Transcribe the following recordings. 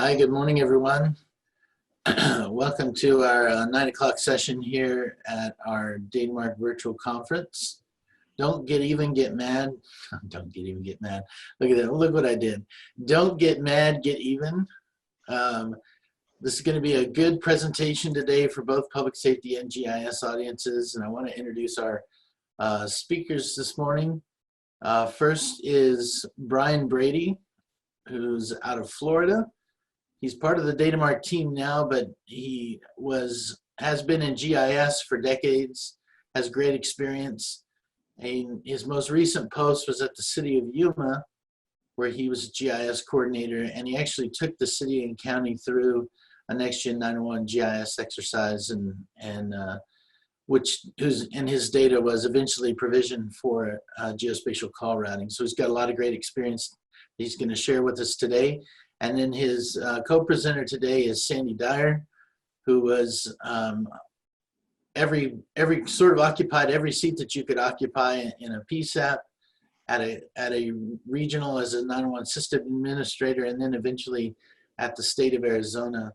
Hi, good morning, everyone. Welcome to our 9 o'clock session here at our Datamark virtual conference. Don't get even, get mad. Don't get even, get mad. Look at that. Look what I did. Don't get mad, get even. This is going to be a good presentation today for both public safety and GIS audiences. And I want to introduce our speakers this morning. First is Brian Brady, who's out of Florida. He's part of the Datamark team now, but he has been in GIS for decades, has great experience. And his most recent post was at the city of Yuma, where he was a GIS coordinator, and he actually took the city and county through a NG9-1-1 GIS exercise, and his data was eventually provisioned for geospatial call routing. So he's got a lot of great experience he's going to share with us today. And then his co-presenter today is Sandy Dyer, who was sort of occupied every seat that you could occupy in a PSAP at a regional as a 911 system administrator, and then eventually at the state of Arizona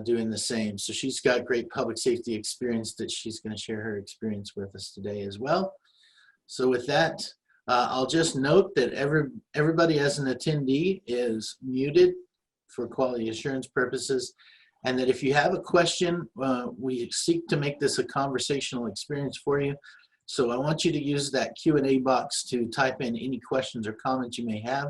doing the same. So she's got great public safety experience that she's going to share her experience with us today as well. So with that, I'll just note that everybody as an attendee is muted for quality assurance purposes, and that if you have a question, we seek to make this a conversational experience for you. So I want you to use that Q&A box to type in any questions or comments you may have,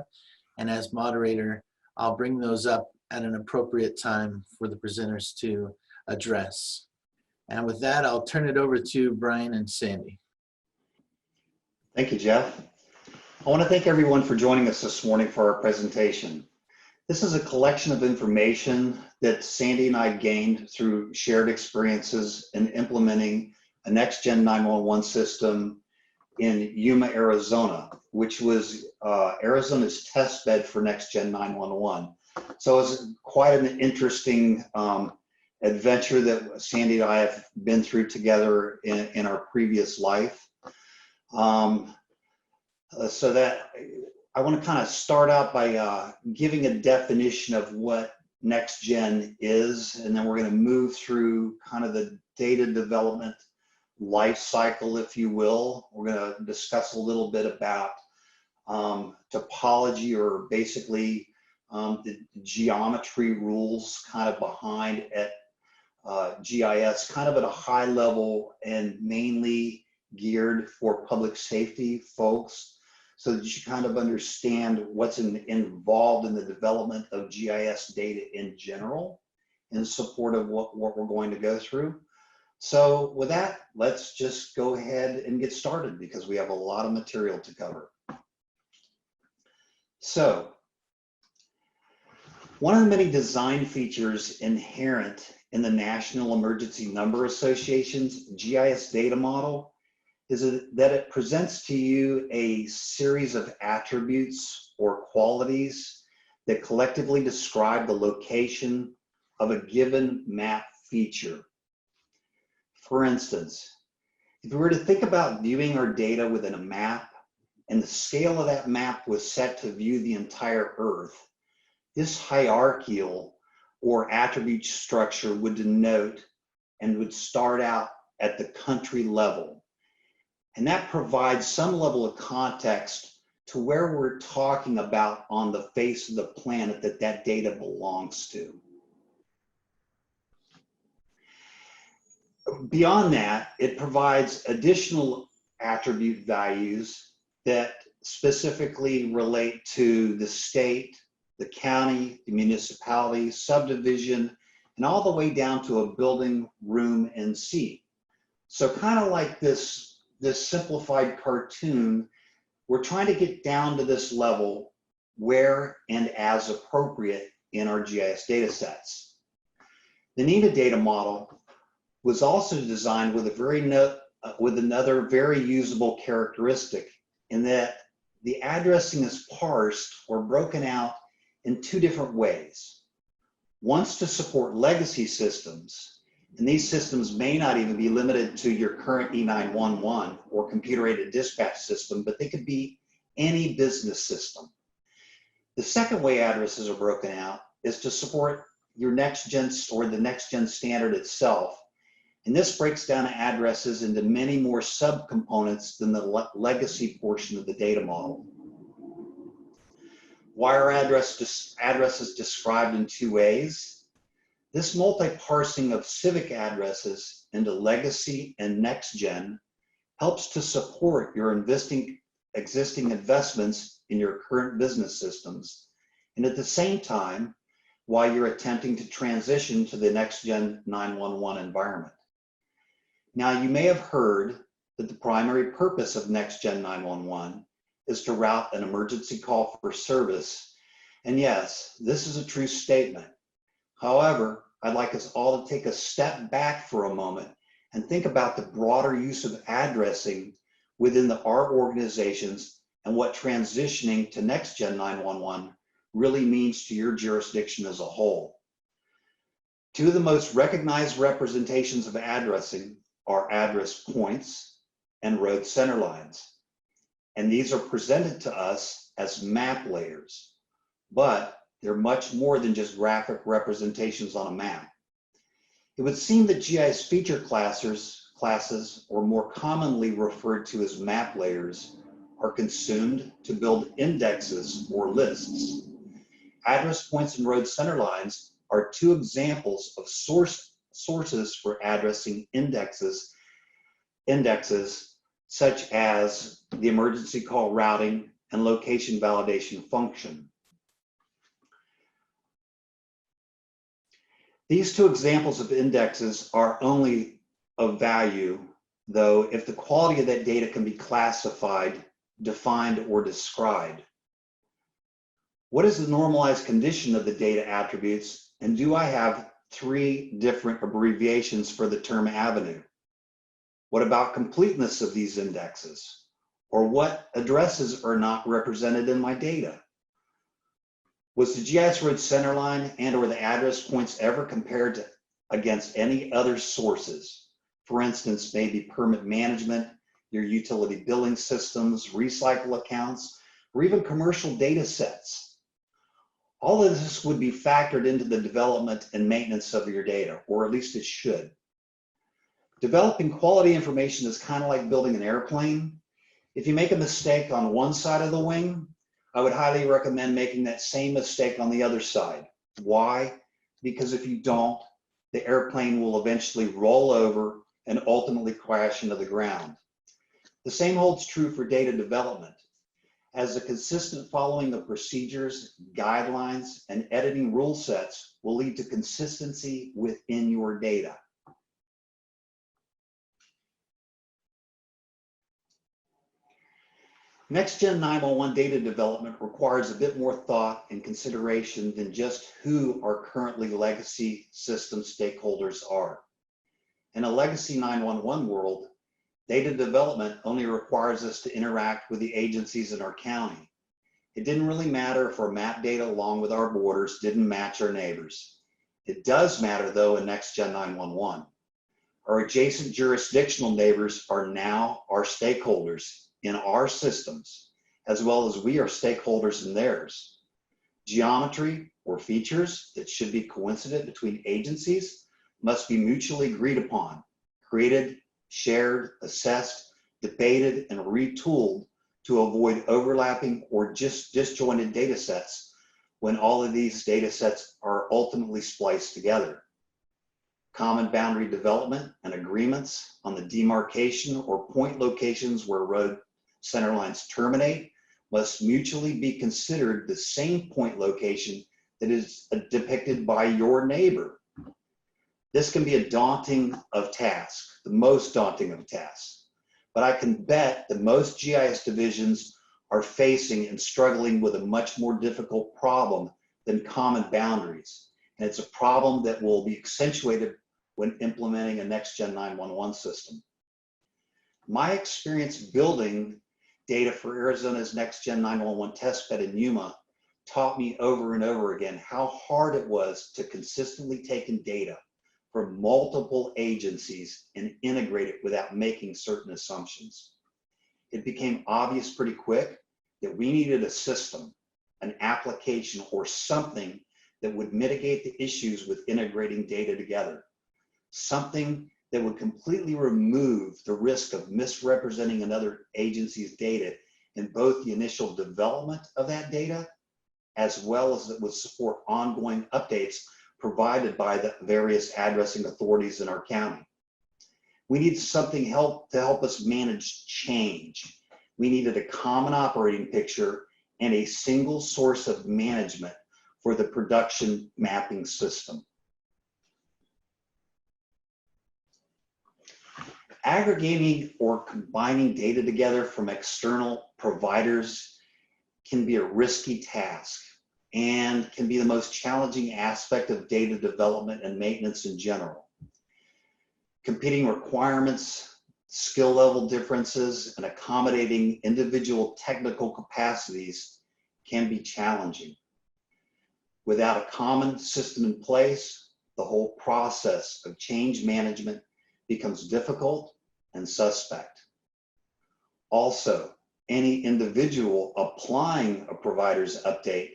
and as moderator, I'll bring those up at an appropriate time for the presenters to address. And with that, I'll turn it over to Brian and Sandy. Thank you, Jeff. I want to thank everyone for joining us this morning for our presentation. This is a collection of information that Sandy and I gained through shared experiences in implementing a next-gen 911 system in Yuma, Arizona, which was Arizona's test bed for next-gen 911. So it was quite an interesting adventure that Sandy and I have been through together in our previous life. So that I want to kind of start out by giving a definition of what next gen is, and then we're going to move through kind of the data development life cycle, if you will. We're going to discuss a little bit about topology, or basically the geometry rules kind of behind at GIS, kind of at a high level and mainly geared for public safety folks, so that you kind of understand what's involved in the development of GIS data in general in support of what we're going to go through. So with that, let's just go ahead and get started because we have a lot of material to cover. So one of the many design features inherent in the National Emergency Number Association's GIS Data Model is that it presents to you a series of attributes or qualities that collectively describe the location of a given map feature. For instance, if we were to think about viewing our data within a map, and the scale of that map was set to view the entire Earth, this hierarchical or attribute structure would denote and would start out at the country level. And that provides some level of context to where we're talking about on the face of the planet that data belongs to. Beyond that, it provides additional attribute values that specifically relate to the state, the county, the municipality, subdivision, and all the way down to a building, room, and seat. So kind of like this simplified cartoon, we're trying to get down to this level where and as appropriate in our GIS data sets. The NEDA data model was also designed with another very usable characteristic, in that the addressing is parsed or broken out in two different ways. Once to support legacy systems, and these systems may not even be limited to your current E911 or computer-aided dispatch system, but they could be any business system. The second way addresses are broken out is to support your next-gen or the next-gen standard itself. And this breaks down addresses into many more subcomponents than the legacy portion of the data model. Why are addresses described in two ways? This multi-parsing of civic addresses into legacy and next-gen helps to support your existing investments in your current business systems, and at the same time, while you're attempting to transition to the next-gen 911 environment. Now, you may have heard that the primary purpose of next-gen 911 is to route an emergency call for service. And yes, this is a true statement. However, I'd like us all to take a step back for a moment and think about the broader use of addressing within our organizations and what transitioning to next-gen 911 really means to your jurisdiction as a whole. Two of the most recognized representations of addressing are address points and road center lines. And these are presented to us as map layers, but they're much more than just graphic representations on a map. It would seem that GIS feature classes, or more commonly referred to as map layers, are consumed to build indexes or lists. Address points and road center lines are two examples of sources for addressing indexes such as the emergency call routing and location validation function. These two examples of indexes are only of value, though, if the quality of that data can be classified, defined, or described. What is the normalized condition of the data attributes, and do I have 3 different abbreviations for the term avenue? What about completeness of these indexes? Or what addresses are not represented in my data? Was the GIS road centerline and or the address points ever compared against any other sources? For instance, maybe permit management, your utility billing systems, recycle accounts, or even commercial data sets. All of this would be factored into the development and maintenance of your data, or at least it should. Developing quality information is kind of like building an airplane. If you make a mistake on one side of the wing, I would highly recommend making that same mistake on the other side. Why? Because if you don't, the airplane will eventually roll over and ultimately crash into the ground. The same holds true for data development. As a consistent following of procedures, guidelines, and editing rule sets will lead to consistency within your data. Next-gen 911 data development requires a bit more thought and consideration than just who our currently legacy system stakeholders are. In a legacy 911 world, data development only requires us to interact with the agencies in our county. It didn't really matter if our map data along with our borders didn't match our neighbors. It does matter though in next-gen 911. Our adjacent jurisdictional neighbors are now our stakeholders in our systems, as well as we are stakeholders in theirs. Geometry or features that should be coincident between agencies must be mutually agreed upon, created, shared, assessed, debated, and retooled to avoid overlapping or just disjointed data sets when all of these data sets are ultimately spliced together. Common boundary development and agreements on the demarcation or point locations where road center lines terminate must mutually be considered the same point location that is depicted by your neighbor. This can be a daunting of tasks, the most daunting of tasks, but I can bet that most GIS divisions are facing and struggling with a much more difficult problem than common boundaries. And it's a problem that will be accentuated when implementing a next-gen 911 system. My experience building data for Arizona's next-gen 911 testbed in Yuma taught me over and over again how hard it was to consistently take in data from multiple agencies and integrate it without making certain assumptions. It became obvious pretty quick that we needed a system, an application, or something that would mitigate the issues with integrating data together. Something that would completely remove the risk of misrepresenting another agency's data in both the initial development of that data, as well as it would support ongoing updates provided by the various addressing authorities in our county. We needed something to help us manage change. We needed a common operating picture and a single source of management for the production mapping system. Aggregating or combining data together from external providers can be a risky task and can be the most challenging aspect of data development and maintenance in general. Competing requirements, skill level differences, and accommodating individual technical capacities can be challenging. Without a common system in place, the whole process of change management becomes difficult and suspect. Also, any individual applying a provider's update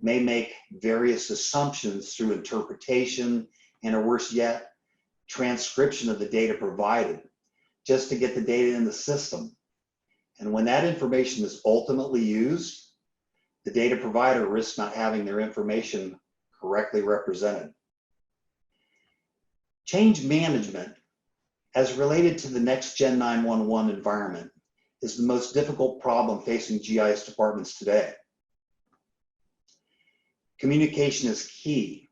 may make various assumptions through interpretation and, or worse yet, transcription of the data provided just to get the data in the system. And when that information is ultimately used, the data provider risks not having their information correctly represented. Change management, as related to the next Gen 9-1-1 environment, is the most difficult problem facing GIS departments today. Communication is key,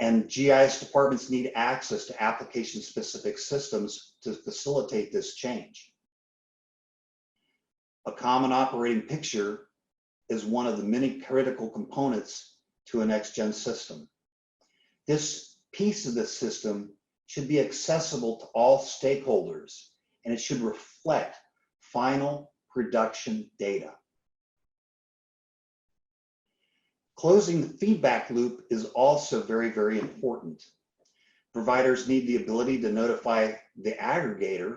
and GIS departments need access to application-specific systems to facilitate this change. A common operating picture is one of the many critical components to a next-gen system. This piece of the system should be accessible to all stakeholders, and it should reflect final production data. Closing the feedback loop is also very, very important. Providers need the ability to notify the aggregator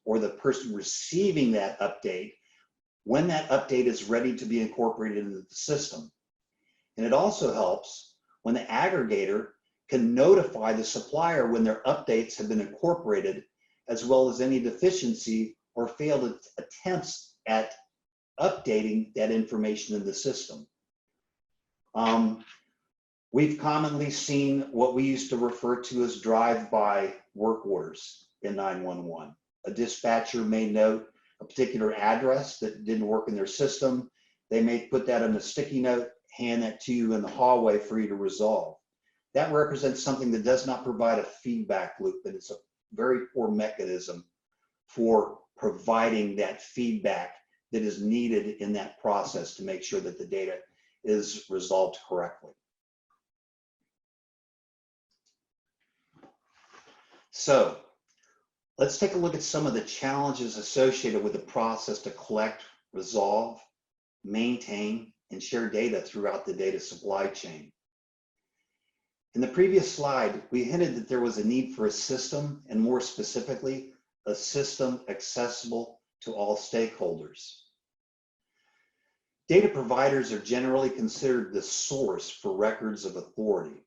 or the person receiving that update when that update is ready to be incorporated into the system. And it also helps when the aggregator can notify the supplier when their updates have been incorporated, as well as any deficiency or failed attempts at updating that information in the system. We've commonly seen what we used to refer to as drive-by work orders in 911. A dispatcher may note a particular address that didn't work in their system. They may put that on a sticky note, hand that to you in the hallway for you to resolve. That represents something that does not provide a feedback loop, and it's a very poor mechanism for providing that feedback that is needed in that process to make sure that the data is resolved correctly. So let's take a look at some of the challenges associated with the process to collect, resolve, maintain, and share data throughout the data supply chain. In the previous slide, we hinted that there was a need for a system, and more specifically, a system accessible to all stakeholders. Data providers are generally considered the source for records of authority.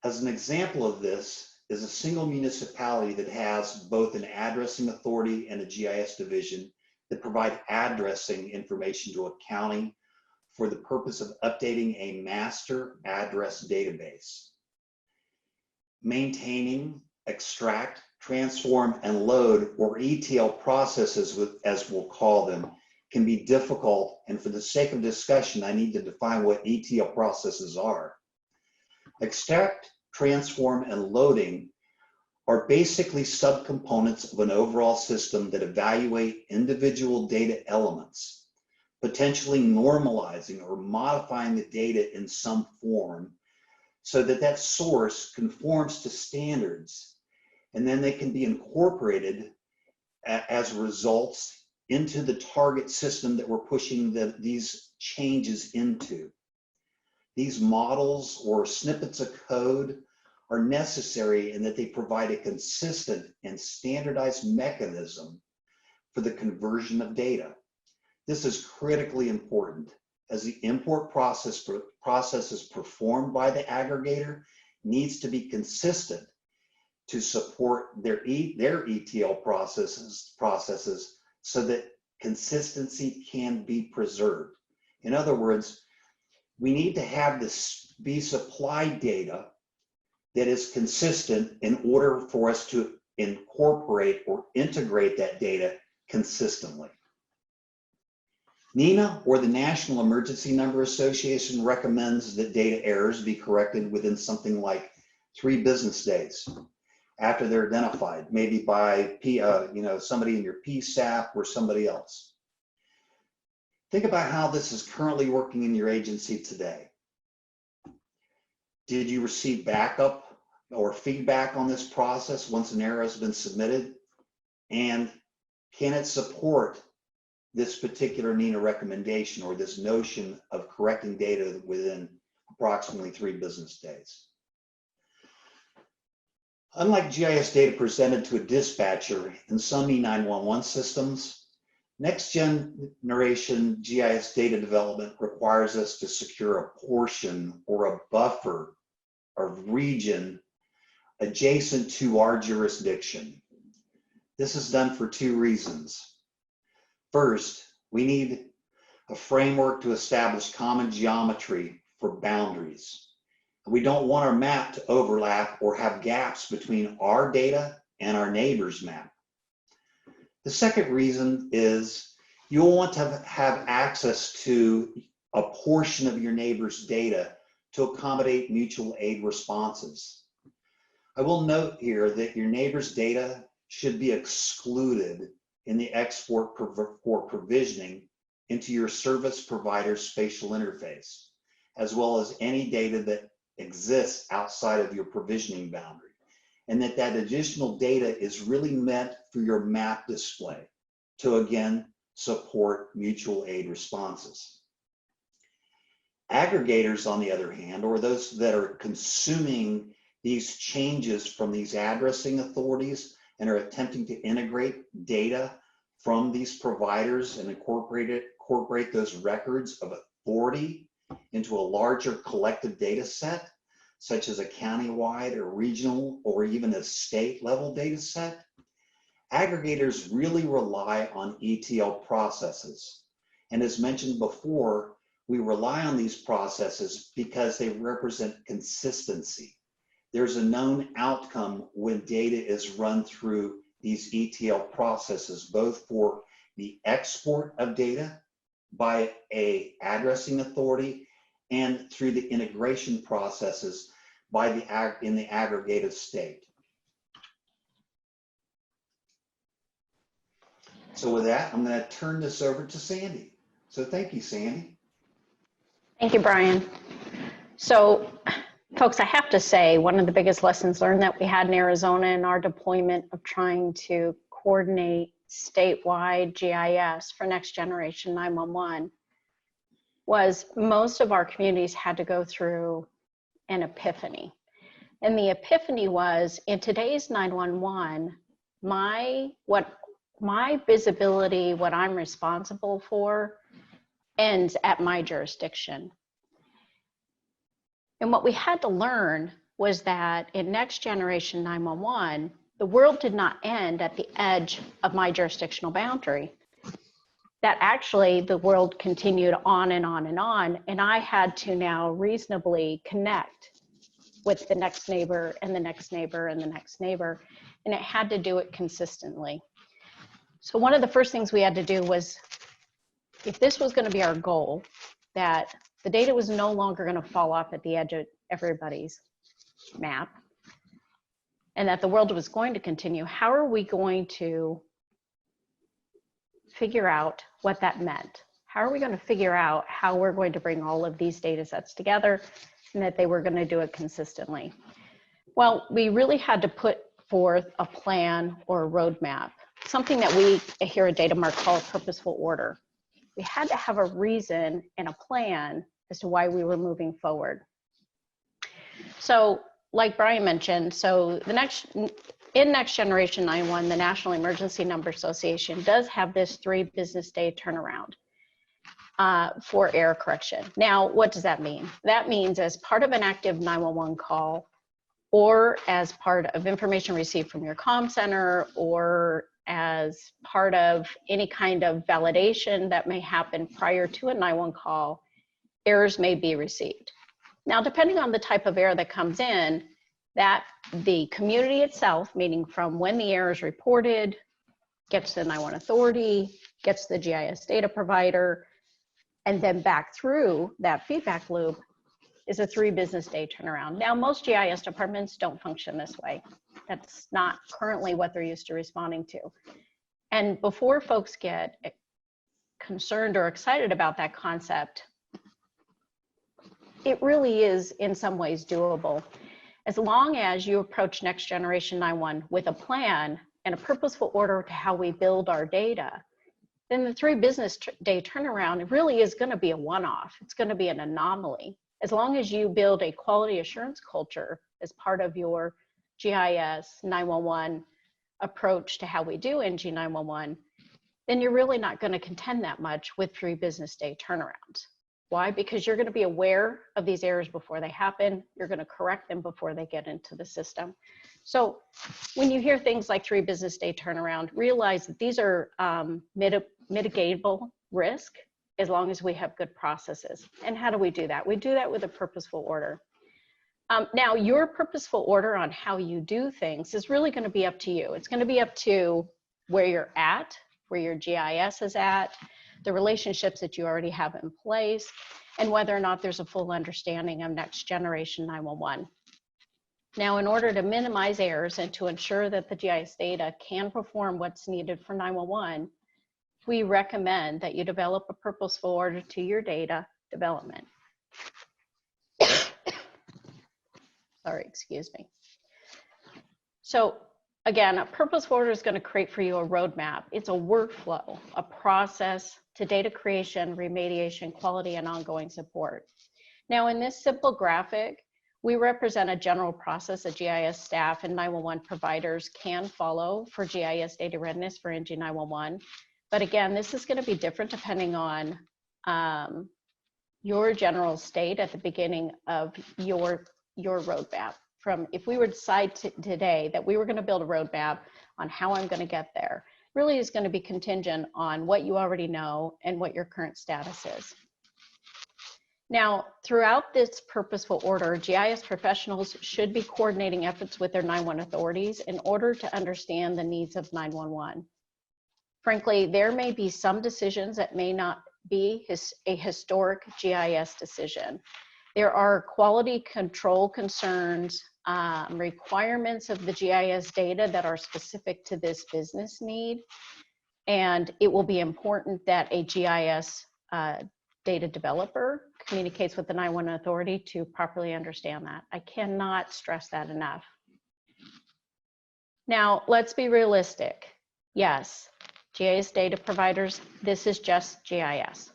As an example of this is a single municipality that has both an addressing authority and a GIS division that provide addressing information to a county for the purpose of updating a master address database. Maintaining, extract, transform, and load, or ETL processes, as we'll call them, can be difficult, and for the sake of discussion, I need to define what ETL processes are. Extract, transform, and loading are basically subcomponents of an overall system that evaluate individual data elements, potentially normalizing or modifying the data in some form so that that source conforms to standards, and then they can be incorporated as results into the target system that we're pushing these changes into. These models or snippets of code are necessary in that they provide a consistent and standardized mechanism for the conversion of data. This is critically important, as the import process is performed by the aggregator needs to be consistent to support their ETL processes so that consistency can be preserved. In other words, we need to have this be supplied data that is consistent in order for us to incorporate or integrate that data consistently. NENA, or the National Emergency Number Association, recommends that data errors be corrected within something like 3 business days after they're identified, maybe by somebody in your PSAP or somebody else. Think about how this is currently working in your agency today. Did you receive backup or feedback on this process once an error has been submitted? And can it support this particular NENA recommendation or this notion of correcting data within approximately 3 business days? Unlike GIS data presented to a dispatcher in some NG9-1-1 systems, next generation GIS data development requires us to secure a portion or a buffer of region adjacent to our jurisdiction. This is done for 2 reasons. First, we need a framework to establish common geometry for boundaries. We don't want our map to overlap or have gaps between our data and our neighbor's map. The second reason is you'll want to have access to a portion of your neighbor's data to accommodate mutual aid responses. I will note here that your neighbor's data should be excluded in the export for provisioning into your service provider's spatial interface, as well as any data that exists outside of your provisioning boundary, and that additional data is really meant for your map display to, again, support mutual aid responses. Aggregators, on the other hand, or those that are consuming these changes from these addressing authorities and are attempting to integrate data from these providers and incorporate those records of authority into a larger collective data set, such as a countywide or regional or even a state level data set, aggregators really rely on ETL processes. And as mentioned before, we rely on these processes because they represent consistency. There's a known outcome when data is run through these ETL processes, both for the export of data by an addressing authority and through the integration processes by in the aggregated state. So with that, I'm going to turn this over to Sandy. So thank you, Sandy. Thank you, Brian. So, folks, I have to say, one of the biggest lessons learned that we had in Arizona in our deployment of trying to coordinate statewide GIS for next generation 911 was most of our communities had to go through an epiphany. And the epiphany was, in today's 911, my visibility, what I'm responsible for, ends at my jurisdiction. And what we had to learn was that in next generation 911, the world did not end at the edge of my jurisdictional boundary. That actually the world continued on and on and on, and I had to now reasonably connect with the next neighbor and the next neighbor and the next neighbor, and it had to do it consistently. So one of the first things we had to do was, if this was going to be our goal, that the data was no longer going to fall off at the edge of everybody's map, and that the world was going to continue, how are we going to figure out what that meant? How are we going to figure out how we're going to bring all of these data sets together and that they were going to do it consistently? Well, we really had to put forth a plan or a roadmap, something that we here at DataMark call a purposeful order. We had to have a reason and a plan as to why we were moving forward. So like Brian mentioned, so in next generation 911, the National Emergency Number Association does have this 3 business day turnaround. for error correction. Now, what does that mean? That means as part of an active 911 call, or as part of information received from your comm center, or as part of any kind of validation that may happen prior to a 911 call, errors may be received. Now, depending on the type of error that comes in, that the community itself, meaning from when the error is reported, gets to the 911 authority, gets to the GIS data provider, and then back through that feedback loop, is a 3 business day turnaround. Now, most GIS departments don't function this way. That's not currently what they're used to responding to. And before folks get concerned or excited about that concept, it really is in some ways doable. As long as you approach next generation 911 with a plan and a purposeful order to how we build our data, then the 3 business day turnaround really is going to be a one-off. It's going to be an anomaly. As long as you build a quality assurance culture as part of your GIS 911 approach to how we do NG9-1-1, then you're really not going to contend that much with 3 business day turnarounds. Why? Because you're going to be aware of these errors before they happen. You're going to correct them before they get into the system. So when you hear things like 3 business day turnaround, realize that these are mitigatable risk as long as we have good processes. And how do we do that? We do that with a purposeful order. Now, your purposeful order on how you do things is really going to be up to you. It's going to be up to where you're at, where your GIS is at, the relationships that you already have in place, and whether or not there's a full understanding of next generation 911. Now, in order to minimize errors and to ensure that the GIS data can perform what's needed for 911, we recommend that you develop a purposeful order to your data development. Sorry, excuse me. So again, a purposeful order is going to create for you a roadmap. It's a workflow, a process to data creation, remediation, quality, and ongoing support. Now, in this simple graphic, we represent a general process that GIS staff and 911 providers can follow for GIS data readiness for NG9-1-1. But again, this is going to be different depending on your general state at the beginning of your roadmap. From if we were to decide today that we were going to build a roadmap on how I'm going to get there, really is going to be contingent on what you already know and what your current status is. Now, throughout this purposeful order, GIS professionals should be coordinating efforts with their 911 authorities in order to understand the needs of 911. Frankly, there may be some decisions that may not be a historic GIS decision. There are quality control concerns, requirements of the GIS data that are specific to this business need. And it will be important that a GIS data developer communicates with the 911 authority to properly understand that. I cannot stress that enough. Now, let's be realistic. Yes, GIS data providers, this is just GIS.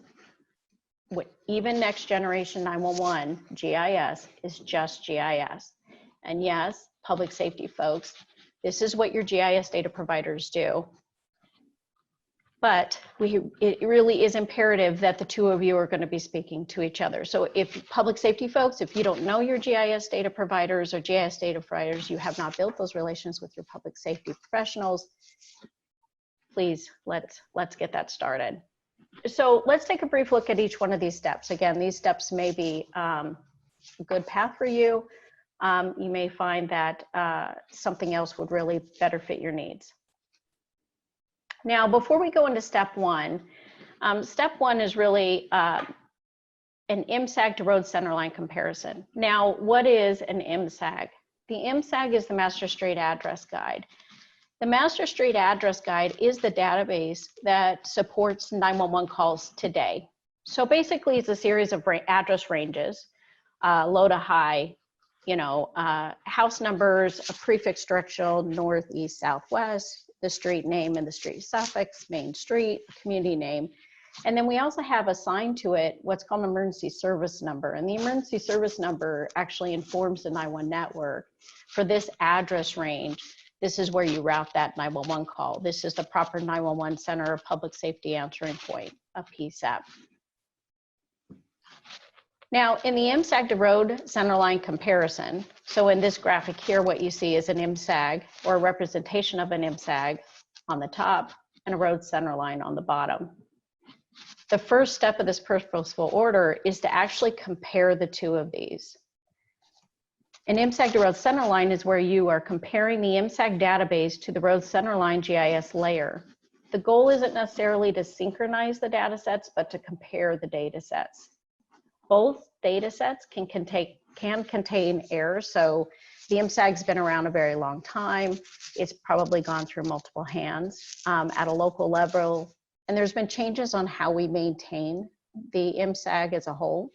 Even next generation 911 GIS is just GIS. And yes, public safety folks, this is what your GIS data providers do. But it really is imperative that the 2 of you are going to be speaking to each other. So if public safety folks, if you don't know your GIS data providers or GIS data providers, you have not built those relations with your public safety professionals, please, let's get that started. So let's take a brief look at each one of these steps. Again, these steps may be a good path for you. You may find that something else would really better fit your needs. Now, before we go into step 1, step 1 is really an MSAG to road centerline comparison. Now, what is an MSAG? The MSAG is the Master Street Address Guide. The Master Street Address Guide is the database that supports 911 calls today. So basically, it's a series of address ranges, low to high, house numbers, a prefix directional, north, east, southwest, the street name and the street suffix, main street, community name. And then we also have assigned to it what's called an emergency service number. And the emergency service number actually informs the 911 network for this address range. This is where you route that 911 call. This is the proper 911 Center of Public Safety answering point, a PSAP. Now, in the MSAG to road centerline comparison, so in this graphic here, what you see is an MSAG, or a representation of an MSAG on the top and a road centerline on the bottom. The first step of this purposeful order is to actually compare the two of these. An MSAG to road centerline is where you are comparing the MSAG database to the road centerline GIS layer. The goal isn't necessarily to synchronize the data sets, but to compare the data sets. Both data sets can contain errors. So the MSAG's been around a very long time. It's probably gone through multiple hands at a local level. And there's been changes on how we maintain the MSAG as a whole.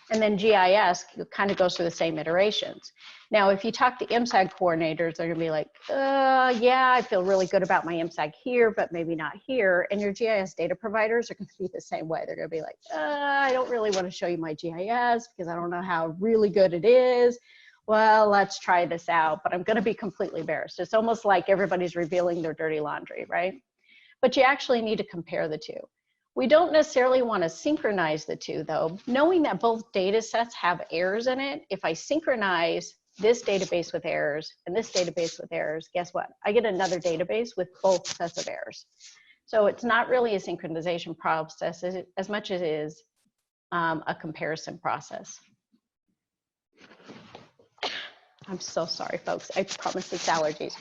And then GIS kind of goes through the same iterations. Now, if you talk to MSAG coordinators, they're gonna be like, yeah, I feel really good about my MSAG here, but maybe not here. And your GIS data providers are gonna be the same way. They're gonna be like, I don't really wanna show you my GIS because I don't know how really good it is. Well, let's try this out, but I'm gonna be completely embarrassed. It's almost like everybody's revealing their dirty laundry, right? But you actually need to compare the two. We don't necessarily want to synchronize the two though, knowing that both data sets have errors in it. If I synchronize this database with errors and this database with errors, guess what? I get another database with both sets of errors. So it's not really a synchronization process as much as it is a comparison process. I'm so sorry, folks. I promise it's allergies.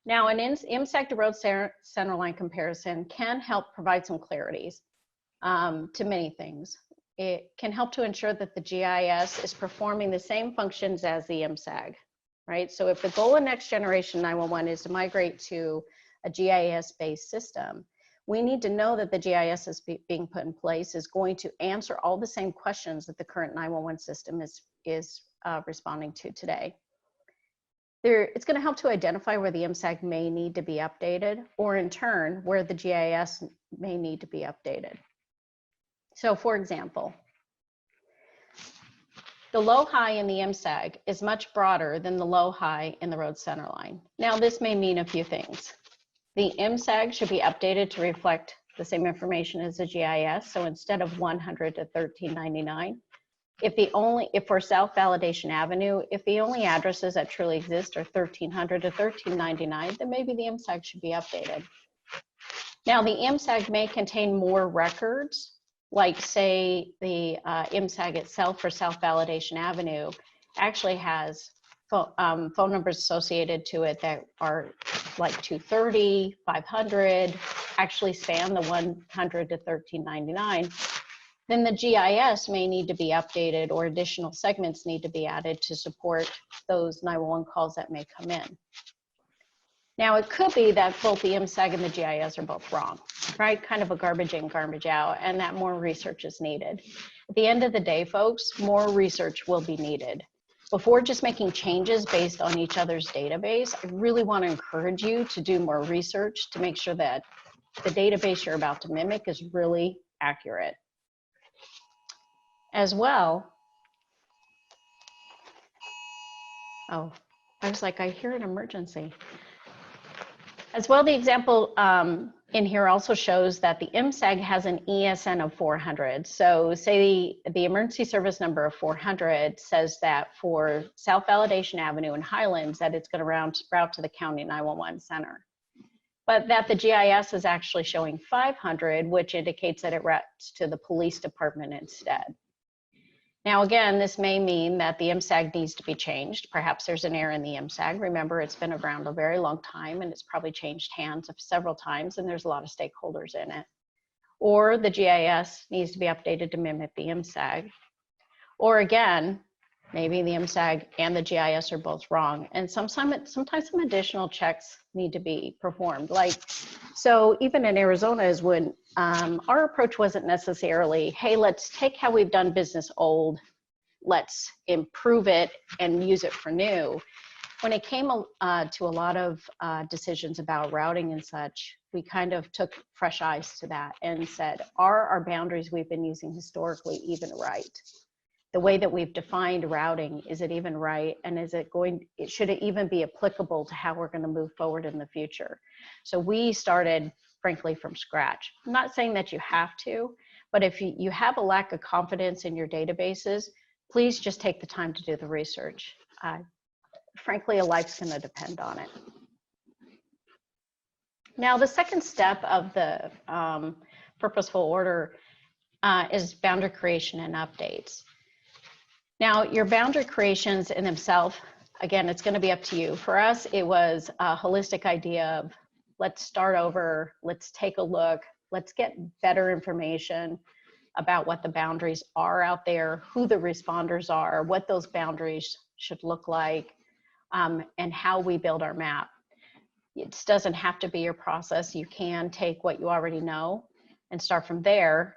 Now, an MSAG to road centerline comparison can help provide some clarities to many things. It can help to ensure that the GIS is performing the same functions as the MSAG, right? So if the goal of next generation 911 is to migrate to a GIS-based system, we need to know that the GIS is being put in place is going to answer all the same questions that the current 911 system is responding to today. It's going to help to identify where the MSAG may need to be updated, or in turn, where the GIS may need to be updated. So for example, the low-high in the MSAG is much broader than the low-high in the road centerline. Now, this may mean a few things. The MSAG should be updated to reflect the same information as the GIS. So instead of 100 to 1399, if for South Validation Avenue, if the only addresses that truly exist are 1300 to 1399, then maybe the MSAG should be updated. Now, the MSAG may contain more records, like say the MSAG itself for South Validation Avenue actually has phone numbers associated to it that are like 230, 500, actually span the 100 to 1399. Then the GIS may need to be updated, or additional segments need to be added to support those 911 calls that may come in. Now, it could be that both the MSAG and the GIS are both wrong, right? Kind of a garbage in, garbage out, and that more research is needed. At the end of the day, folks, more research will be needed. Before just making changes based on each other's database, I really want to encourage you to do more research to make sure that the database you're about to mimic is really accurate. As well, oh, I was like, I hear an emergency. As well, the example in here also shows that the MSAG has an ESN of 400. So say the emergency service number of 400 says that for South Validation Avenue in Highlands that it's going to route to the county 911 center. But that the GIS is actually showing 500, which indicates that it routes to the police department instead. Now, again, this may mean that the MSAG needs to be changed. Perhaps there's an error in the MSAG. Remember, it's been around a very long time and it's probably changed hands several times and there's a lot of stakeholders in it. Or the GIS needs to be updated to mimic the MSAG. Or again, maybe the MSAG and the GIS are both wrong. And sometimes some additional checks need to be performed. Like, so even in Arizona is when our approach wasn't necessarily, hey, let's take how we've done business old, let's improve it and use it for new. When it came to a lot of decisions about routing and such, we kind of took fresh eyes to that and said, are our boundaries we've been using historically even right? The way that we've defined routing, is it even right? And should it even be applicable to how we're going to move forward in the future? So we started, frankly, from scratch. I'm not saying that you have to, But if you have a lack of confidence in your databases, please just take the time to do the research. Frankly, a life's going to depend on it. Now, the second step of the purposeful order is boundary creation and updates. Now, your boundary creations in themselves, again, it's going to be up to you. For us, it was a holistic idea of let's start over, let's take a look, let's get better information about what the boundaries are out there, who the responders are, what those boundaries should look like, and how we build our map. It doesn't have to be your process. You can take what you already know and start from there.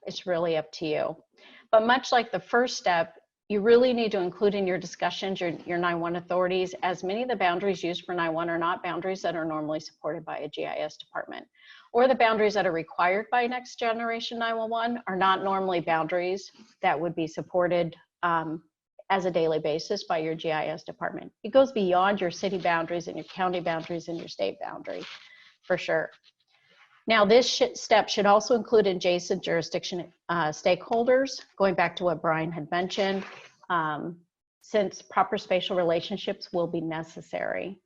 It's really up to you. But much like the first step, you really need to include in your discussions your 9-1 authorities, as many of the boundaries used for 9-1 are not boundaries that are normally supported by a GIS department, or the boundaries that are required by next generation 9-1-1 are not normally boundaries that would be supported as a daily basis by your GIS department. It goes beyond your city boundaries and your county boundaries and your state boundary, for sure. Now, this step should also include adjacent jurisdiction stakeholders, going back to what Brian had mentioned, since proper spatial relationships will be necessary.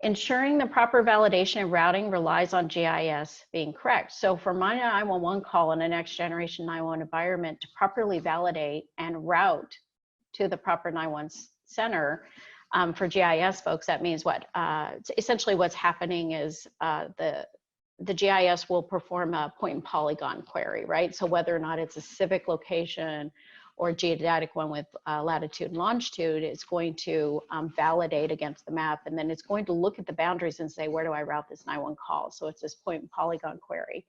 Ensuring the proper validation and routing relies on GIS being correct. So for my 911 call in a next generation 911 environment to properly validate and route to the proper 911 center, for GIS folks, that means what? Essentially what's happening is the GIS will perform a point and polygon query, right? So whether or not it's a civic location or a geodetic one with latitude and longitude, it's going to validate against the map, and then it's going to look at the boundaries and say, where do I route this 911 call? So it's this point and polygon query.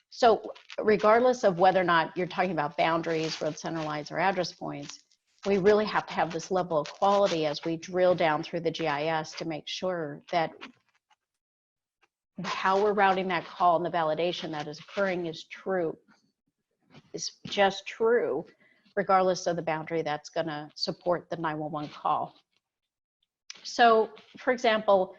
So regardless of whether or not you're talking about boundaries, road center lines, or address points, we really have to have this level of quality as we drill down through the GIS to make sure that how we're routing that call and the validation that is occurring is true, is just true, regardless of the boundary that's going to support the 911 call. So, for example,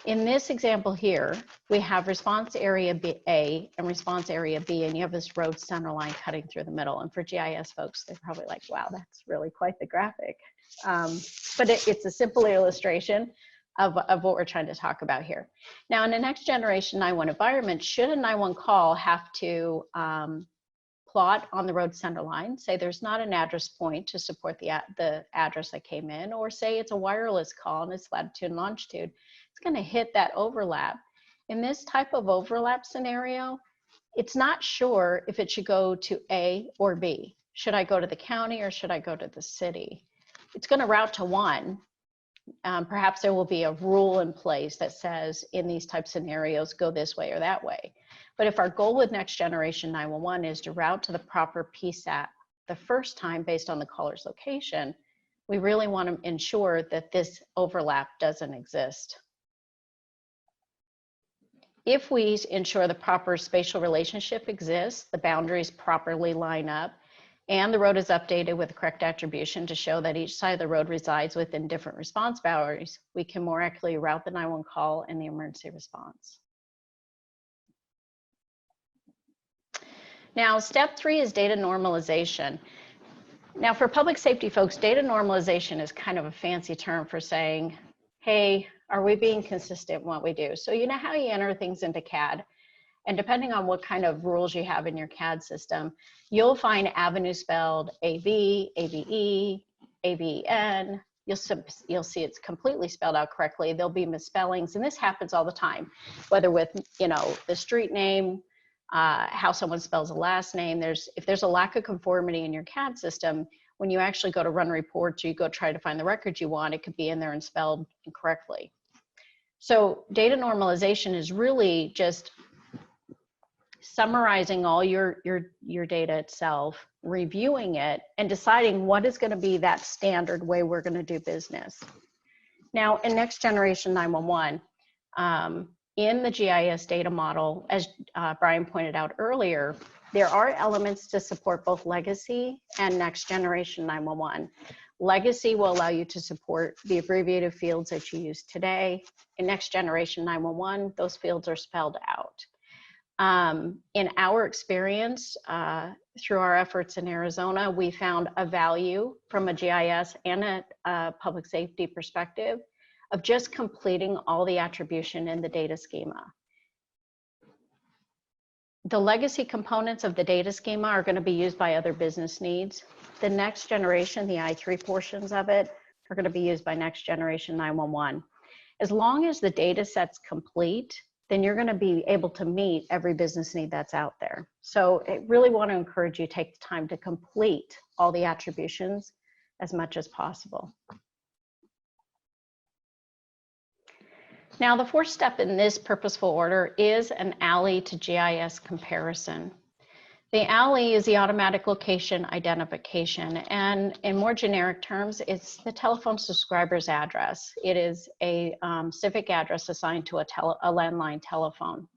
in this example here, we have response area A and response area B, and you have this road center line cutting through the middle. And for GIS folks, they're probably like, wow, that's really quite the graphic. But it's a simple illustration of what we're trying to talk about here. Now, in the next generation 911 environment, should a 911 call have to plot on the road center line, say there's not an address point to support the address that came in, or say it's a wireless call and it's latitude and longitude, it's going to hit that overlap. In this type of overlap scenario, it's not sure if it should go to A or B. Should I go to the county or should I go to the city? It's going to route to one. Perhaps there will be a rule in place that says in these type scenarios, go this way or that way. But if our goal with next generation 911 is to route to the proper PSAP the first time based on the caller's location, we really want to ensure that this overlap doesn't exist. If we ensure the proper spatial relationship exists, the boundaries properly line up, and the road is updated with the correct attribution to show that each side of the road resides within different response boundaries, we can more accurately route the 911 call and the emergency response. Now, step 3 is data normalization. Now, for public safety folks, data normalization is kind of a fancy term for saying, hey, are we being consistent in what we do? So you know how you enter things into CAD? And depending on what kind of rules you have in your CAD system, you'll find avenue spelled AV, AVE, AVN. You'll see it's completely spelled out correctly. There'll be misspellings, and this happens all the time, whether with, you know, the street name, how someone spells a last name. If there's a lack of conformity in your CAD system, when you actually go to run reports or you go try to find the records you want, it could be in there and spelled incorrectly. So data normalization is really just summarizing all your data itself, reviewing it, and deciding what is going to be that standard way we're going to do business. Now, in next generation 911, in the GIS data model, as Brian pointed out earlier, there are elements to support both legacy and next generation 911. Legacy will allow you to support the abbreviated fields that you use today. In next generation 911, those fields are spelled out. In our experience, through our efforts in Arizona, we found a value from a GIS and a public safety perspective of just completing all the attribution in the data schema. The legacy components of the data schema are going to be used by other business needs. The next generation, the I3 portions of it, are going to be used by next generation 911. As long as the data set's complete, then you're going to be able to meet every business need that's out there. So I really want to encourage you to take the time to complete all the attributions as much as possible. Now, the fourth step in this purposeful order is an ALI to GIS comparison. The ALI is the automatic location identification, and in more generic terms, it's the telephone subscriber's address. It is a civic address assigned to a landline telephone.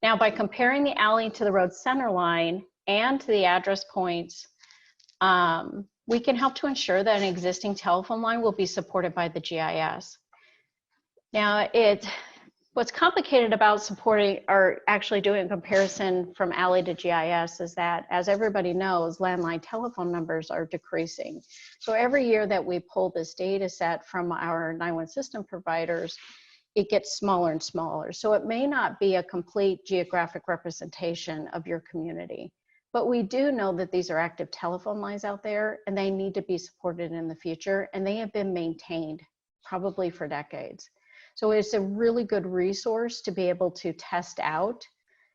Now, by comparing the ALI to the road center line and to the address points, we can help to ensure that an existing telephone line will be supported by the GIS. Now, what's complicated about supporting or actually doing a comparison from ALI to GIS is that, as everybody knows, landline telephone numbers are decreasing. So every year that we pull this data set from our 911 system providers, it gets smaller and smaller. So it may not be a complete geographic representation of your community, but we do know that these are active telephone lines out there and they need to be supported in the future, and they have been maintained probably for decades. So it's a really good resource to be able to test out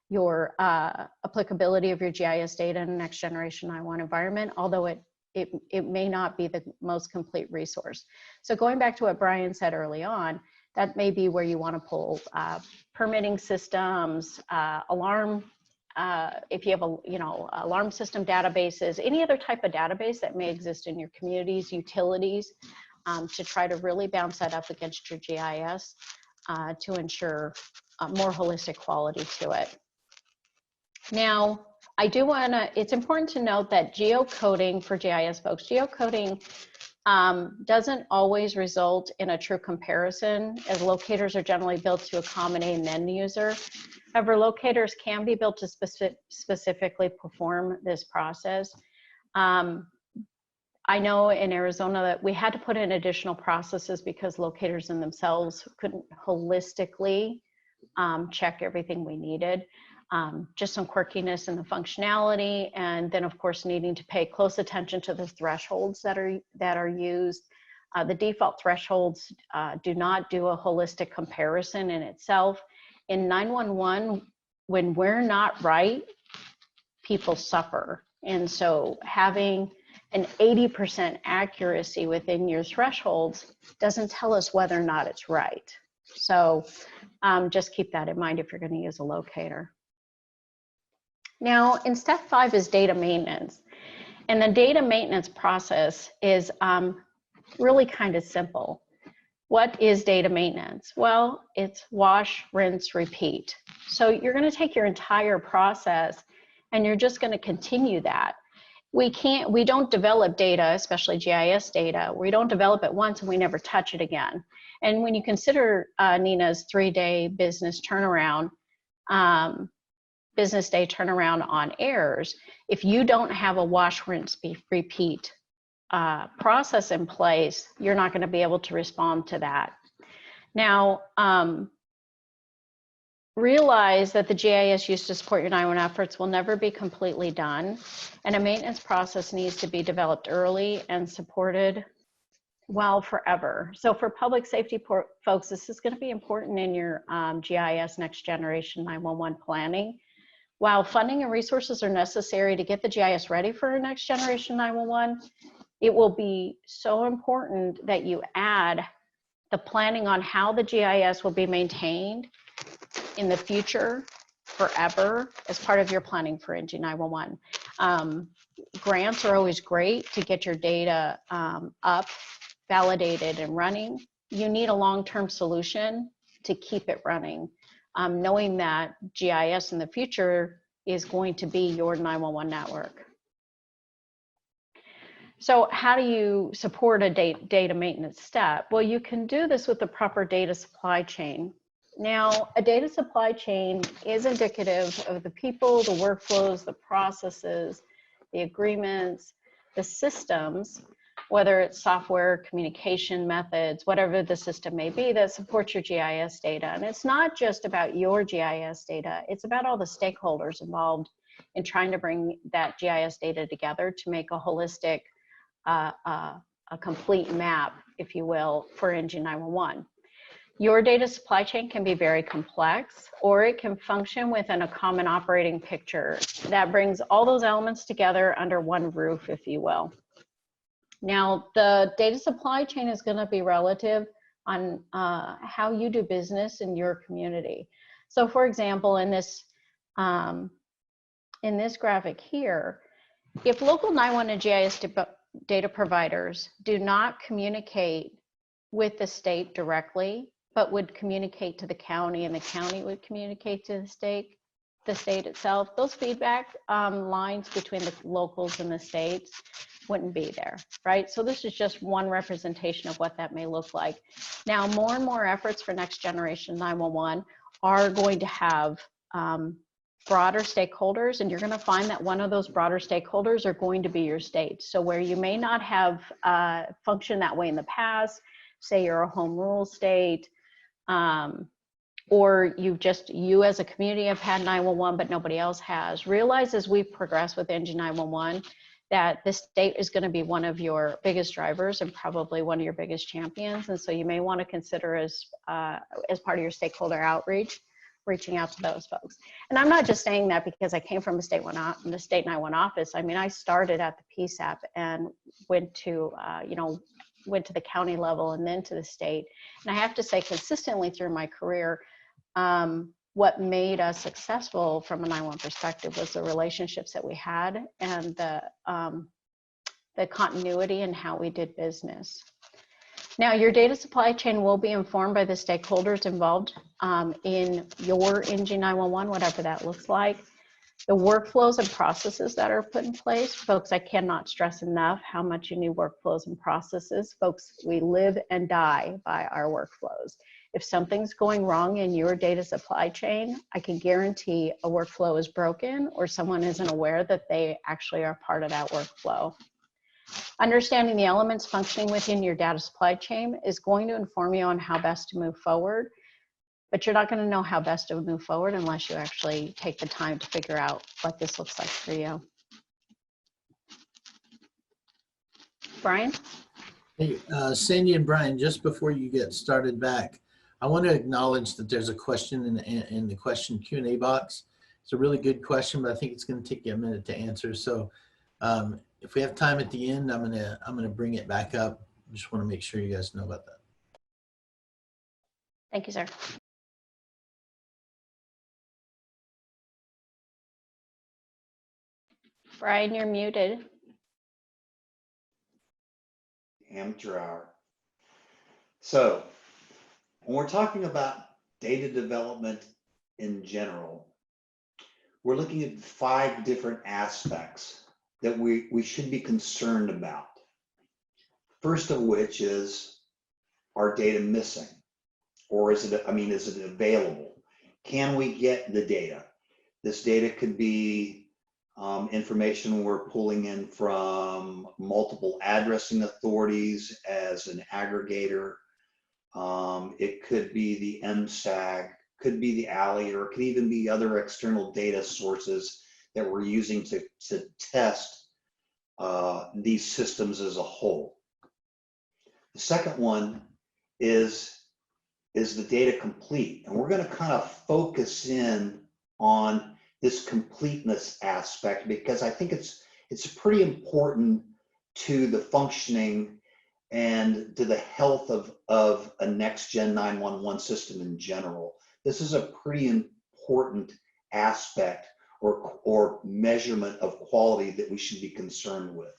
your applicability of your GIS data in a next generation 911 environment, although it may not be the most complete resource. So going back to what Brian said early on, that may be where you want to pull permitting systems, alarm, if you have alarm system databases, any other type of database that may exist in your communities, utilities, to try to really bounce that up against your GIS to ensure more holistic quality to it. Now, it's important to note that geocoding for GIS folks, geocoding doesn't always result in a true comparison, as locators are generally built to accommodate an end user. However, locators can be built to specifically perform this process. I know in Arizona that we had to put in additional processes because locators in themselves couldn't holistically check everything we needed. Just some quirkiness in the functionality, and then of course needing to pay close attention to the thresholds that are used. The default thresholds do not do a holistic comparison in itself. In 911, when we're not right, people suffer, and so having an 80% accuracy within your thresholds doesn't tell us whether or not it's right. So just keep that in mind if you're going to use a locator. Now, in step 5 is data maintenance. And the data maintenance process is really kind of simple. What is data maintenance? Well, it's wash, rinse, repeat. So you're going to take your entire process and you're just going to continue that. We don't develop data, especially GIS data. We don't develop it once and we never touch it again. And when you consider Nina's 3-day business turnaround, business day turnaround on errors, if you don't have a wash, rinse, repeat process in place, you're not going to be able to respond to that. Now, realize that the GIS used to support your 911 efforts will never be completely done, and a maintenance process needs to be developed early and supported well forever. So for public safety folks, this is going to be important in your GIS next generation 911 planning. While funding and resources are necessary to get the GIS ready for next generation 911, it will be so important that you add the planning on how the GIS will be maintained in the future forever as part of your planning for NG9-1-1. Grants are always great to get your data up, validated and running. You need a long-term solution to keep it running, knowing that GIS in the future is going to be your 911 network. So how do you support a data maintenance step? Well, you can do this with the proper data supply chain. Now, a data supply chain is indicative of the people, the workflows, the processes, the agreements, the systems, whether it's software, communication methods, whatever the system may be that supports your GIS data. And it's not just about your GIS data, it's about all the stakeholders involved in trying to bring that GIS data together to make a holistic, a complete map, if you will, for NG9-1-1. Your data supply chain can be very complex, or it can function within a common operating picture that brings all those elements together under one roof, if you will. Now, the data supply chain is going to be relative on how you do business in your community. So, for example, in this graphic here, if local 911 GIS data providers do not communicate with the state directly, but would communicate to the county, and the county would communicate to the state itself, those feedback lines between the locals and the states wouldn't be there, right? So this is just one representation of what that may look like. Now, more and more efforts for next generation 911 are going to have broader stakeholders, and you're going to find that one of those broader stakeholders are going to be your state. So where you may not have functioned that way in the past, say you're a home rule state, or you as a community have had 911 but nobody else has, realize as we progress with NG9-1-1 that the state is going to be one of your biggest drivers and probably one of your biggest champions. And so you may want to consider as part of your stakeholder outreach, reaching out to those folks. And I'm not just saying that because I came from the state 911 office. I mean, I started at the PSAP and went to the county level and then to the state. And I have to say, consistently through my career, what made us successful from a 911 perspective was the relationships that we had and the continuity in how we did business. Now, your data supply chain will be informed by the stakeholders involved in your NG9-1-1, whatever that looks like. The workflows and processes that are put in place, folks, I cannot stress enough how much you need workflows and processes. Folks, we live and die by our workflows. If something's going wrong in your data supply chain, I can guarantee a workflow is broken or someone isn't aware that they actually are part of that workflow. Understanding the elements functioning within your data supply chain is going to inform you on how best to move forward. But you're not going to know how best to move forward unless you actually take the time to figure out what this looks like for you. Brian? Hey, Sandy and Brian, just before you get started back, I want to acknowledge that there's a question in the question Q&A box. It's a really good question, but I think it's going to take you a minute to answer. So if we have time at the end, I'm gonna bring it back up. I just want to make sure you guys know about that. Thank you, sir. Brian, you're muted. Amateur hour. So when we're talking about data development in general, we're looking at 5 different aspects that we should be concerned about. First of which is, are data missing? Or is it available? Can we get the data? This data could be information we're pulling in from multiple addressing authorities as an aggregator. It could be the MSAG, could be the ALI, or it could even be other external data sources that we're using to test these systems as a whole. The second one is the data complete? And we're going to kind of focus in on this completeness aspect because I think it's pretty important to the functioning and to the health of a next gen 911 system in general. This is a pretty important aspect or measurement of quality that we should be concerned with.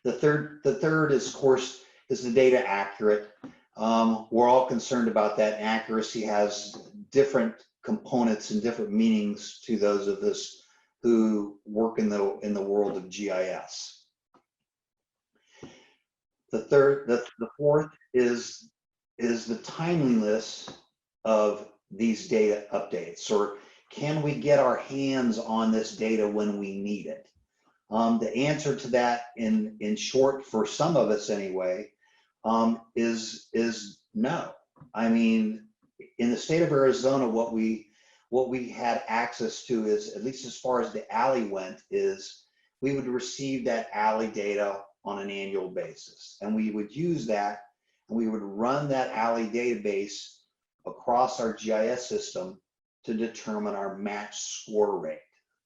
The third is, of course, is the data accurate? We're all concerned about that. Accuracy has different components and different meanings to those of us who work in the world of GIS. The fourth is the timeliness of these data updates, or can we get our hands on this data when we need it? The answer to that, in short, for some of us anyway, is no. I mean, in the state of Arizona, what we had access to is, at least as far as the alley went, is we would receive that alley data on an annual basis, and we would use that, and we would run that alley database across our GIS system to determine our match score rate.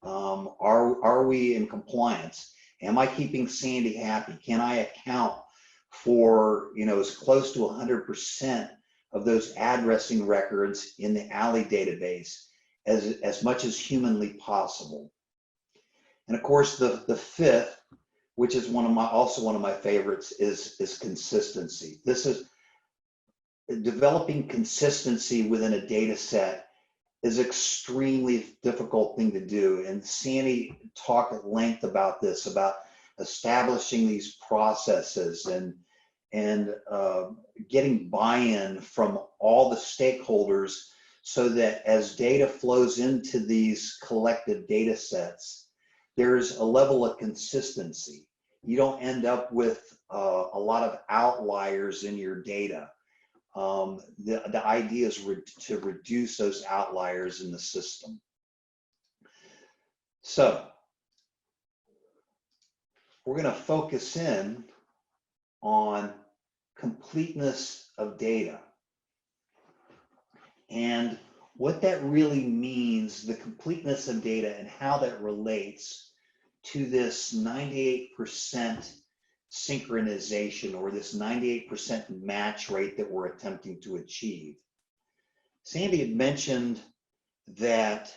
Are we in compliance? Am I keeping Sandy happy? Can I account for, as close to 100% of those addressing records in the alley database as much as humanly possible? And of course, the fifth, which is also one of my favorites, is consistency. This is developing consistency within a data set is an extremely difficult thing to do. And Sandy talked at length about this, about establishing these processes and getting buy-in from all the stakeholders so that as data flows into these collective data sets, there's a level of consistency. You don't end up with a lot of outliers in your data. The idea is to reduce those outliers in the system. So we're going to focus in on completeness of data. And what that really means, the completeness of data and how that relates to this 98% synchronization, or this 98% match rate that we're attempting to achieve. Sandy had mentioned that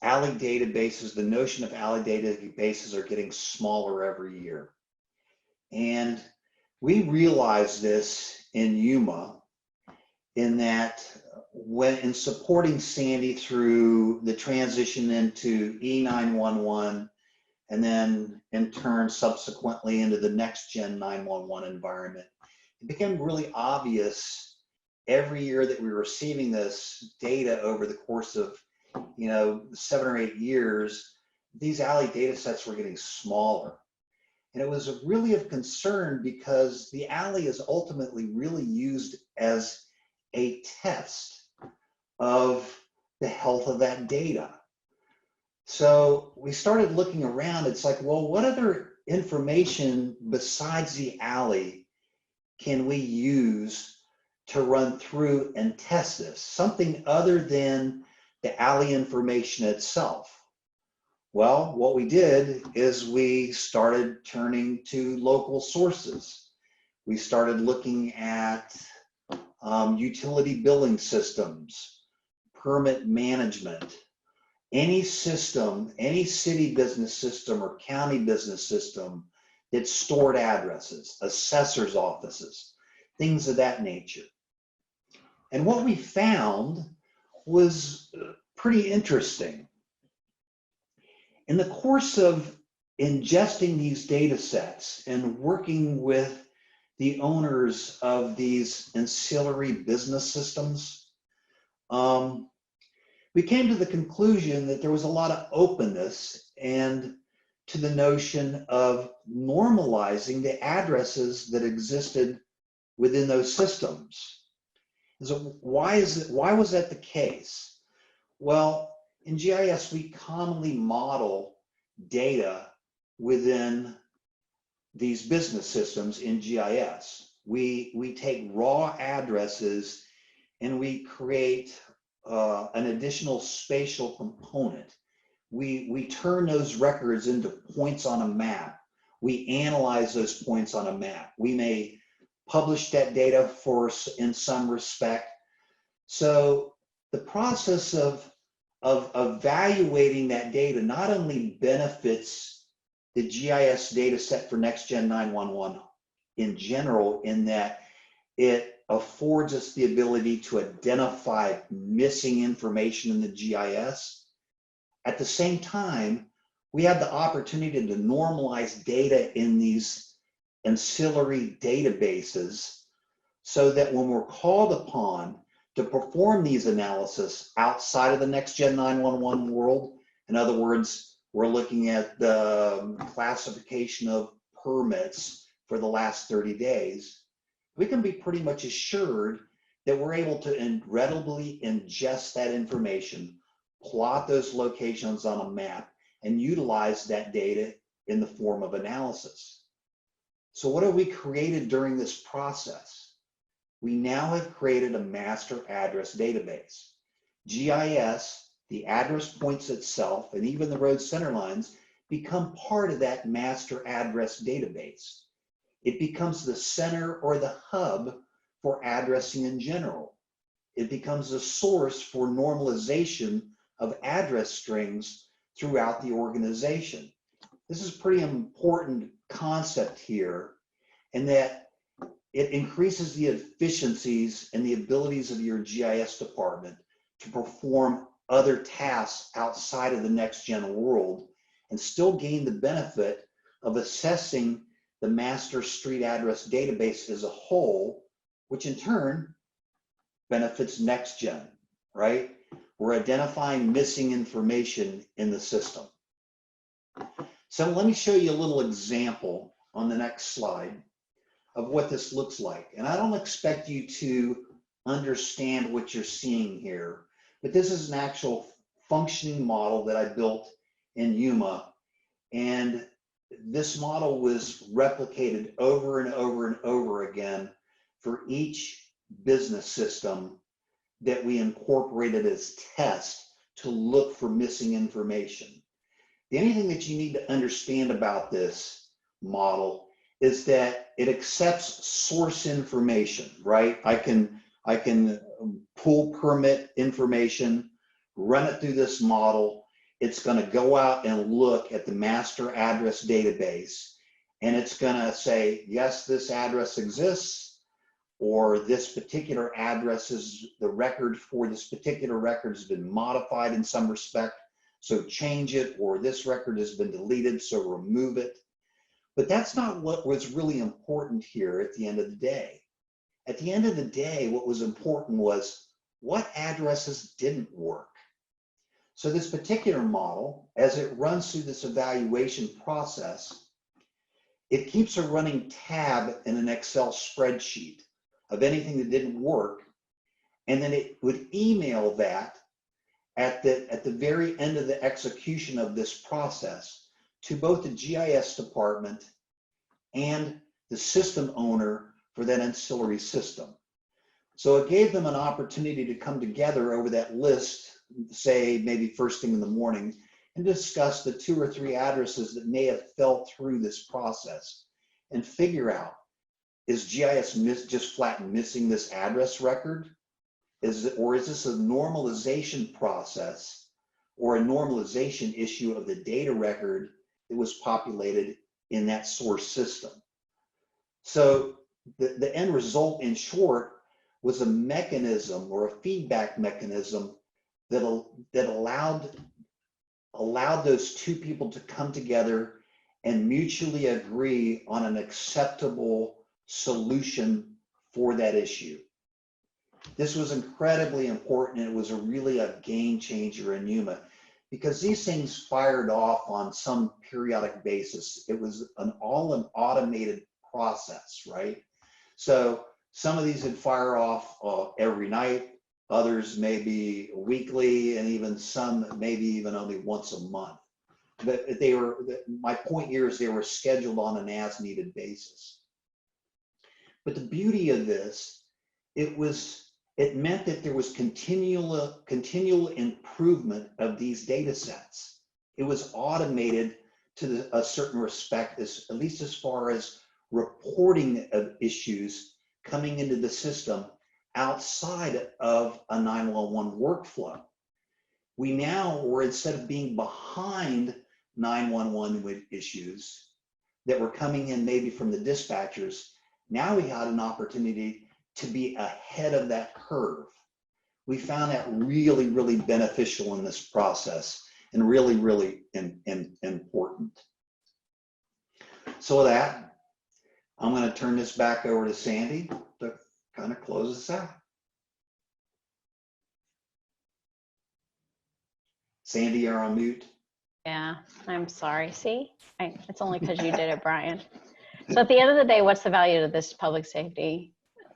alley databases, the notion of alley databases, are getting smaller every year. And we realized this in UMA, in that when in supporting Sandy through the transition into E9-1-1, and then in turn subsequently into the next Gen 9-1-1 environment, it became really obvious every year that we were receiving this data over the course of 7 or 8 years, these alley data sets were getting smaller. And it was really of concern because the alley is ultimately really used as a test of the health of that data. So we started looking around. It's like, well, what other information besides the alley can we use to run through and test this? Something other than the alley information itself. Well, what we did is we started turning to local sources. We started looking at utility billing systems, permit management, any system, any city business system or county business system that stored addresses, assessors' offices, things of that nature. And what we found was pretty interesting. In the course of ingesting these data sets and working with the owners of these ancillary business systems, we came to the conclusion that there was a lot of openness and to the notion of normalizing the addresses that existed within those systems. So why was that the case? Well, in GIS, we commonly model data within these business systems in GIS. We take raw addresses and we create an additional spatial component. We turn those records into points on a map. We analyze those points on a map. We may publish that data in some respect. So the process of evaluating that data not only benefits the GIS data set for Next Gen 9-1-1 in general, in that it affords us the ability to identify missing information in the GIS. At the same time, we have the opportunity to normalize data in these ancillary databases so that when we're called upon to perform these analysis outside of the next-gen 911 world. In other words, we're looking at the classification of permits for the last 30 days. We can be pretty much assured that we're able to readily ingest that information, plot those locations on a map, and utilize that data in the form of analysis. So what have we created during this process? We now have created a master address database. GIS, the address points itself, and even the road center lines become part of that master address database. It becomes the center or the hub for addressing in general. It becomes a source for normalization of address strings throughout the organization. This is a pretty important concept here, in that it increases the efficiencies and the abilities of your GIS department to perform other tasks outside of the next-gen world and still gain the benefit of assessing the master street address database as a whole, which in turn benefits next-gen, right? We're identifying missing information in the system. So let me show you a little example on the next slide of what this looks like. And I don't expect you to understand what you're seeing here, but this is an actual functioning model that I built in Yuma. And this model was replicated over and over and over again for each business system that we incorporated as test to look for missing information. The only thing that you need to understand about this model is that it accepts source information, right? I can pull permit information, run it through this model. It's going to go out and look at the master address database, and it's going to say, yes, this address exists, or this particular address is the record for this particular record has been modified in some respect, so change it, or this record has been deleted, so remove it. But that's not what was really important here at the end of the day. At the end of the day, what was important was what addresses didn't work. So this particular model, as it runs through this evaluation process, it keeps a running tab in an Excel spreadsheet of anything that didn't work, and then it would email that at the very end of the execution of this process to both the GIS department and the system owner for that ancillary system. So it gave them an opportunity to come together over that list, say maybe first thing in the morning, and discuss the 2 or 3 addresses that may have fell through this process and figure out, is GIS just flat missing this address record? Or is this a normalization process or a normalization issue of the data record that was populated in that source system? So the end result, in short, was a mechanism or a feedback mechanism that allowed those 2 people to come together and mutually agree on an acceptable solution for that issue. This was incredibly important, and it was really a game changer in Yuma, because these things fired off on some periodic basis. It was an automated process, right? So some of these would fire off every night, others maybe weekly, and even some maybe even only once a month. But my point here is they were scheduled on an as-needed basis. But the beauty of this, it meant that there was continual improvement of these data sets. It was automated to a certain respect, at least as far as reporting of issues coming into the system outside of a 911 workflow. We now were, instead of being behind 911 with issues that were coming in maybe from the dispatchers, now we had an opportunity to be ahead of that curve. We found that really, really beneficial in this process and really, really important. So with that, I'm going to turn this back over to Sandy to kind of close us out. Sandy, you're on mute. Yeah, I'm sorry. See, it's only because you did it, Brian. So at the end of the day, what's the value of this public safety?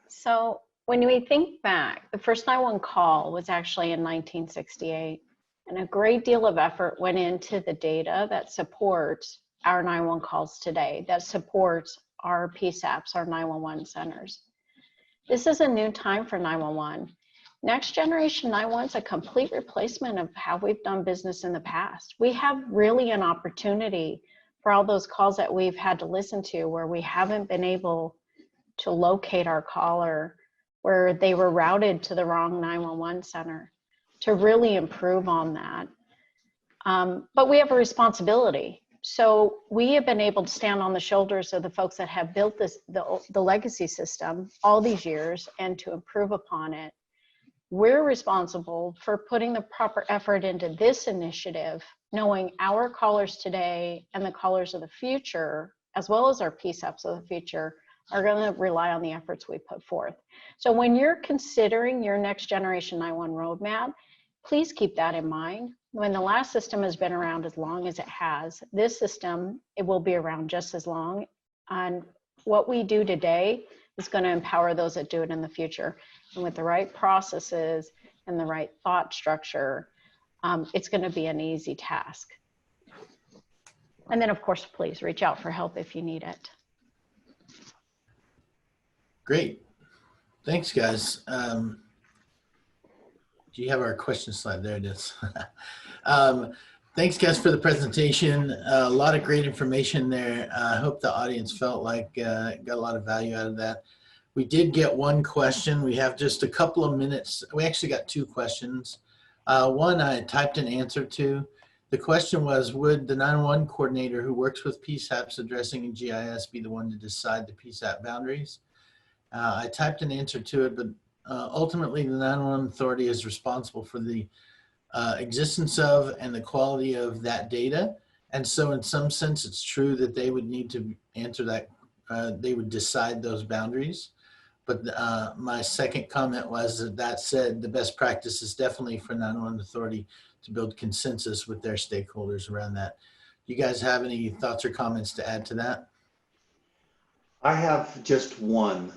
So when we think back, the first 911 call was actually in 1968, and a great deal of effort went into the data that supports our 911 calls today, that supports our PSAPs, our 911 centers. This is a new time for 911. Next generation 911 is a complete replacement of how we've done business in the past. We have really an opportunity for all those calls that we've had to listen to where we haven't been able to locate our caller, where they were routed to the wrong 911 center, to really improve on that. But we have a responsibility. So we have been able to stand on the shoulders of the folks that have built this, the legacy system all these years, and to improve upon it. We're responsible for putting the proper effort into this initiative, knowing our callers today and the callers of the future, as well as our PSAPs of the future, are going to rely on the efforts we put forth. So when you're considering your next generation 911 roadmap, please keep that in mind. When the last system has been around as long as it has, this system, it will be around just as long. And what we do today is going to empower those that do it in the future. And with the right processes and the right thought structure, it's going to be an easy task. And then, of course, please reach out for help if you need it. Great. Thanks, guys. Do you have our question slide? There it is. Thanks, guys, for the presentation. A lot of great information there. I hope the audience felt like got a lot of value out of that. We did get one question. We have just a couple of minutes. We actually got two questions. One I typed an answer to. The question was, would the 911 coordinator who works with PSAPs addressing in GIS be the one to decide the PSAP boundaries? I typed an answer to it, but ultimately the 911 authority is responsible for the existence of and the quality of that data. And so in some sense, it's true that they would need to answer that, they would decide those boundaries. But my second comment was that said, the best practice is definitely for 911 authority to build consensus with their stakeholders around that. Do you guys have any thoughts or comments to add to that? I have just one,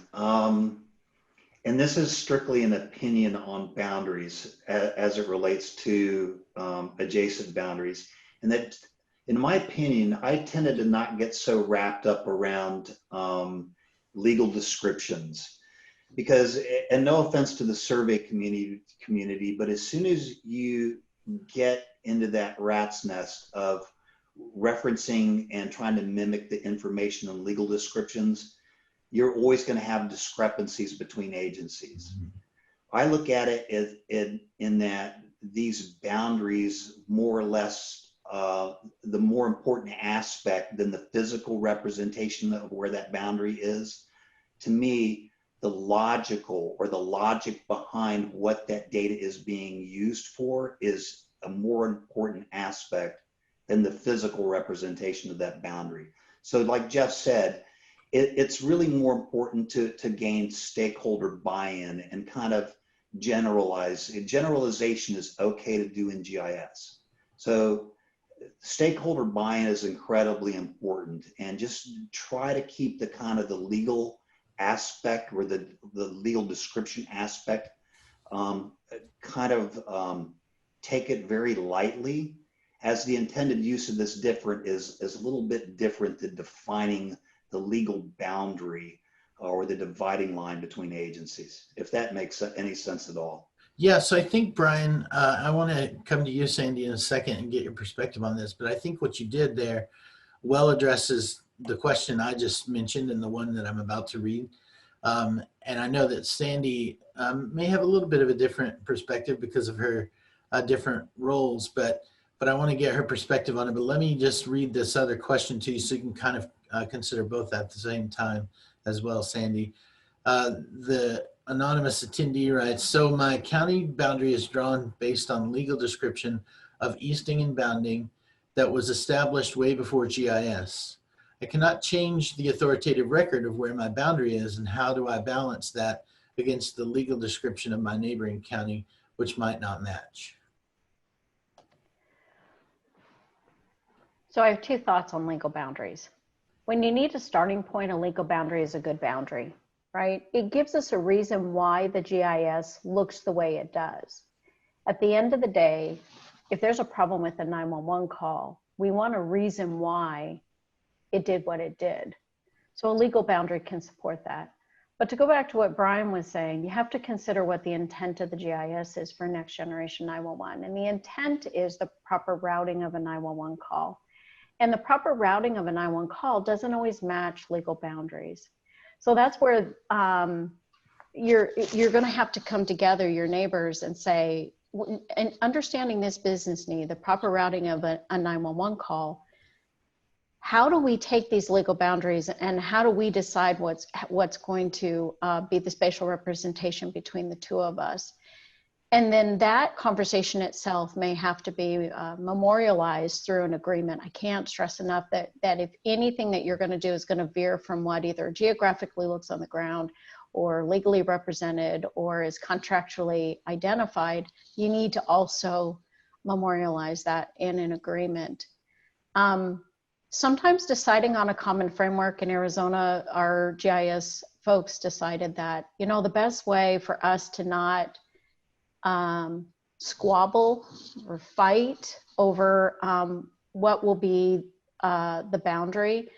and this is strictly an opinion on boundaries as it relates to adjacent boundaries. And that, in my opinion, I tended to not get so wrapped up around legal descriptions, because, and no offense to the survey community, but as soon as you get into that rat's nest of referencing and trying to mimic the information in legal descriptions, you're always going to have discrepancies between agencies. I look at it in that these boundaries, more or less, the more important aspect than the physical representation of where that boundary is, to me, the logical or the logic behind what that data is being used for is a more important aspect than the physical representation of that boundary. So like Jeff said, it's really more important to gain stakeholder buy-in and kind of generalize. Generalization is okay to do in GIS. So stakeholder buy-in is incredibly important, and just try to keep the kind of the legal aspect or the legal description aspect, take it very lightly, as the intended use of this is a little bit different than defining the legal boundary or the dividing line between agencies, if that makes any sense at all. Yeah, so I think, Brian, I want to come to you, Sandy, in a second and get your perspective on this, but I think what you did there well addresses the question I just mentioned and the one that I'm about to read. And I know that Sandy may have a little bit of a different perspective because of her different roles, but I want to get her perspective on it. But let me just read this other question to you so you can kind of consider both at the same time as well, Sandy. The anonymous attendee writes, so my county boundary is drawn based on legal description of easting and bounding that was established way before GIS. I cannot change the authoritative record of where my boundary is, and how do I balance that against the legal description of my neighboring county, which might not match? So I have two thoughts on legal boundaries. When you need a starting point, a legal boundary is a good boundary, right? It gives us a reason why the GIS looks the way it does. At the end of the day, if there's a problem with a 911 call, we want a reason why it did what it did. So a legal boundary can support that. But to go back to what Brian was saying, you have to consider what the intent of the GIS is for next generation 911. And the intent is the proper routing of a 911 call. And the proper routing of a 911 call doesn't always match legal boundaries. So that's where you're going to have to come together, your neighbors, and say, and understanding this business need, the proper routing of a 911 call, how do we take these legal boundaries and how do we decide what's going to be the spatial representation between the two of us? And then that conversation itself may have to be memorialized through an agreement. I can't stress enough that if anything that you're going to do is going to veer from what either geographically looks on the ground or legally represented or is contractually identified, you need to also memorialize that in an agreement. Sometimes deciding on a common framework in Arizona, our GIS folks decided that, you know, the best way for us to not squabble or fight over what will be the boundary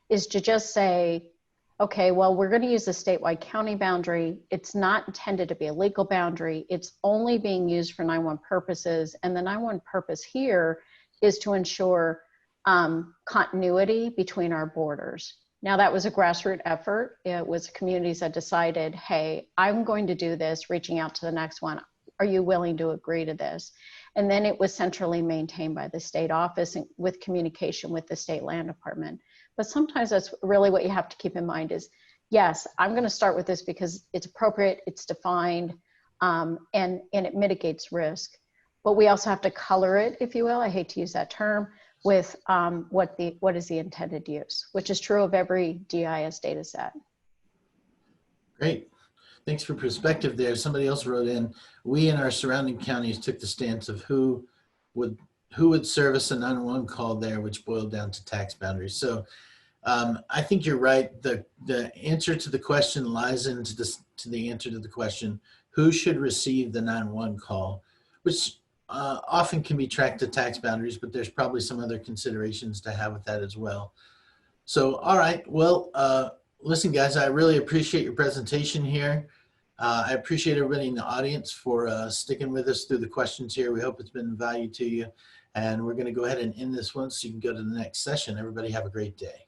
is to just say, okay, well, we're going to use the statewide county boundary. It's not intended to be a legal boundary. It's only being used for 911 purposes. And the 911 purpose here is to ensure continuity between our borders. Now, that was a grassroots effort. It was communities that decided, hey, I'm going to do this, reaching out to the next one. Are you willing to agree to this? And then it was centrally maintained by the state office and with communication with the state land department. But sometimes that's really what you have to keep in mind is, yes, I'm going to start with this because it's appropriate, it's defined, and it mitigates risk. But we also have to color it, if you will, I hate to use that term, with what is the intended use, which is true of every GIS data set. Great. Thanks for perspective there. Somebody else wrote in, we in our surrounding counties took the stance of who would service a 911 call there, which boiled down to tax boundaries. So I think you're right. The answer to the question lies into the answer to the question, who should receive the 911 call, which often can be tracked to tax boundaries, but there's probably some other considerations to have with that as well. So, all right, well, listen, guys, I really appreciate your presentation here. I appreciate everybody in the audience for sticking with us through the questions here. We hope it's been of value to you. And we're going to go ahead and end this one so you can go to the next session. Everybody have a great day.